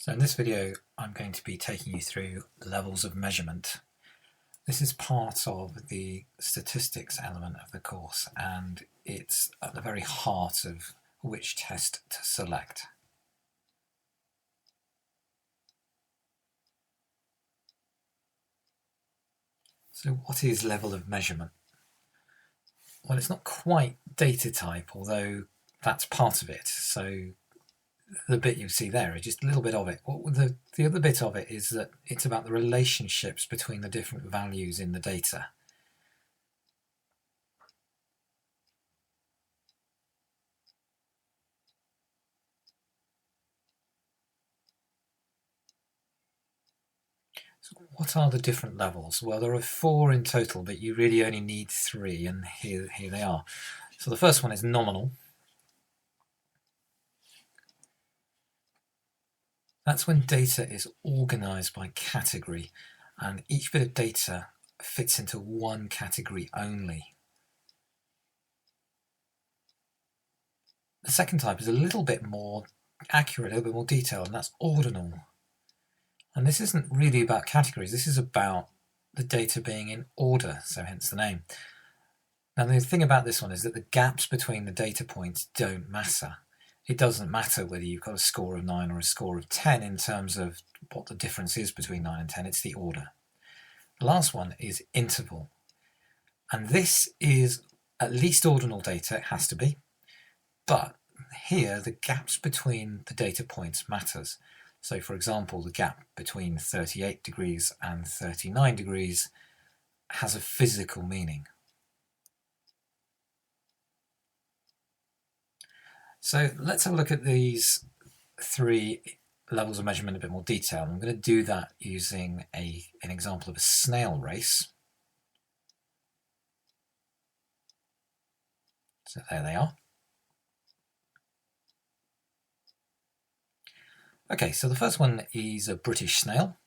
So in this video, I'm going to be taking you through levels of measurement. This is part of the statistics element of the course, and it's at the very heart of which test to select. So what is level of measurement? Well, it's not quite data type, although that's part of it. So the bit you see there is just a little bit of it. The other bit of it is that it's about the relationships between the different values in the data. So what are the different levels? Well, there are 4 in total, but you really only need 3, and here they are. So the first one is nominal. That's when data is organised by category, and each bit of data fits into one category only. The second type is a little bit more accurate, a little bit more detailed, and that's ordinal. And this isn't really about categories, this is about the data being in order, so hence the name. Now the thing about this one is that the gaps between the data points don't matter. It doesn't matter whether you've got a score of 9 or a score of 10 in terms of what the difference is between 9 and 10, it's the order. The last one is interval. And this is at least ordinal data, it has to be. But here the gaps between the data points matters. So for example, the gap between 38 degrees and 39 degrees has a physical meaning. So let's have a look at these 3 levels of measurement in a bit more detail. I'm going to do that using an example of a snail race. So there they are. Okay, so the first one is a British snail,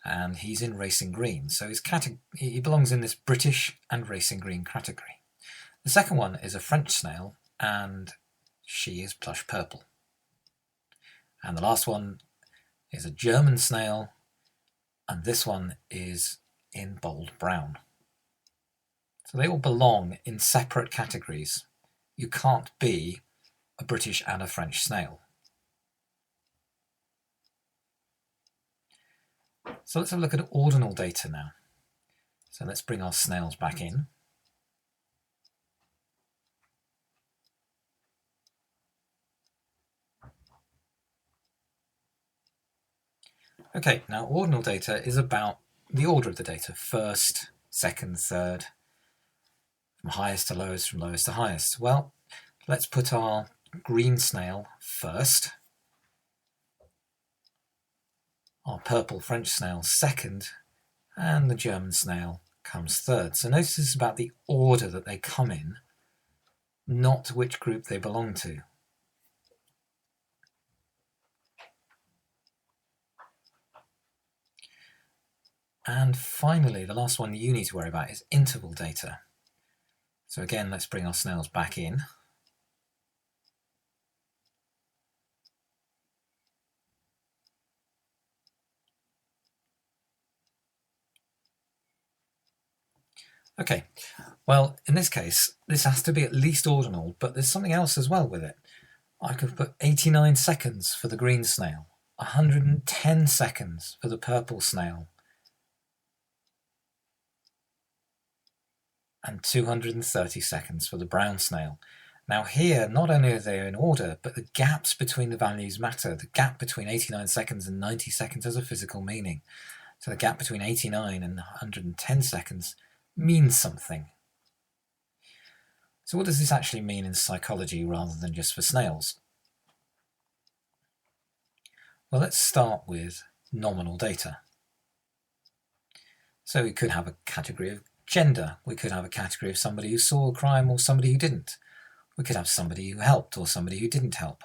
and he's in racing green. So he belongs in this British and racing green category. The second one is a French snail, and she is plush purple. And the last one is a German snail, and this one is in bold brown. So they all belong in separate categories. You can't be a British and a French snail. So let's have a look at ordinal data now. So let's bring our snails back in. Okay, now ordinal data is about the order of the data. First, second, third, from highest to lowest, from lowest to highest. Well, let's put our green snail first, our purple French snail second, and the German snail comes third. So notice this is about the order that they come in, not which group they belong to. And finally, the last one you need to worry about is interval data. So again, let's bring our snails back in. Okay, well, in this case, this has to be at least ordinal, but there's something else as well with it. I could put 89 seconds for the green snail, 110 seconds for the purple snail, and 230 seconds for the brown snail. Now here, not only are they in order, but the gaps between the values matter. The gap between 89 seconds and 90 seconds has a physical meaning. So the gap between 89 and 110 seconds means something. So what does this actually mean in psychology rather than just for snails? Well, let's start with nominal data. So we could have a category of gender. We could have a category of somebody who saw a crime or somebody who didn't. We could have somebody who helped or somebody who didn't help.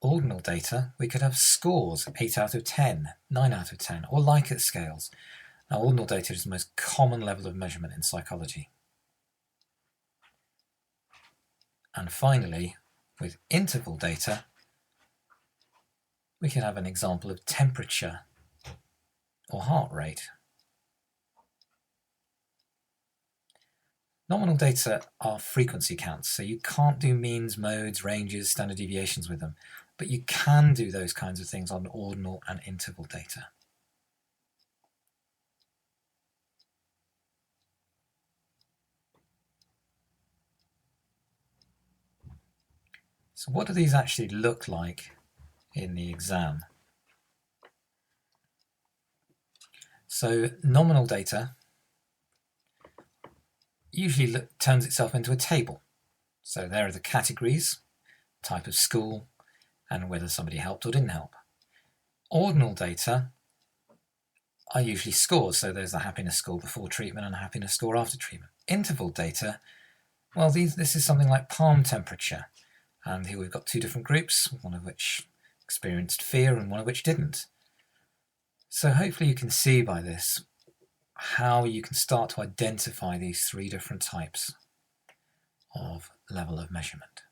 Ordinal data, we could have scores, 8 out of 10, 9 out of 10, or Likert scales. Now, ordinal data is the most common level of measurement in psychology. And finally, with interval data, we can have an example of temperature or heart rate. Nominal data are frequency counts, so you can't do means, modes, ranges, standard deviations with them, but you can do those kinds of things on ordinal and interval data. So what do these actually look like in the exam? So nominal data usually turns itself into a table. So there are the categories, type of school, and whether somebody helped or didn't help. Ordinal data are usually scores, so there's the happiness score before treatment and a happiness score after treatment. Interval data, well, this is something like palm temperature, and here we've got two different groups, one of which experienced fear and one of which didn't. So hopefully you can see by this how you can start to identify these three different types of level of measurement.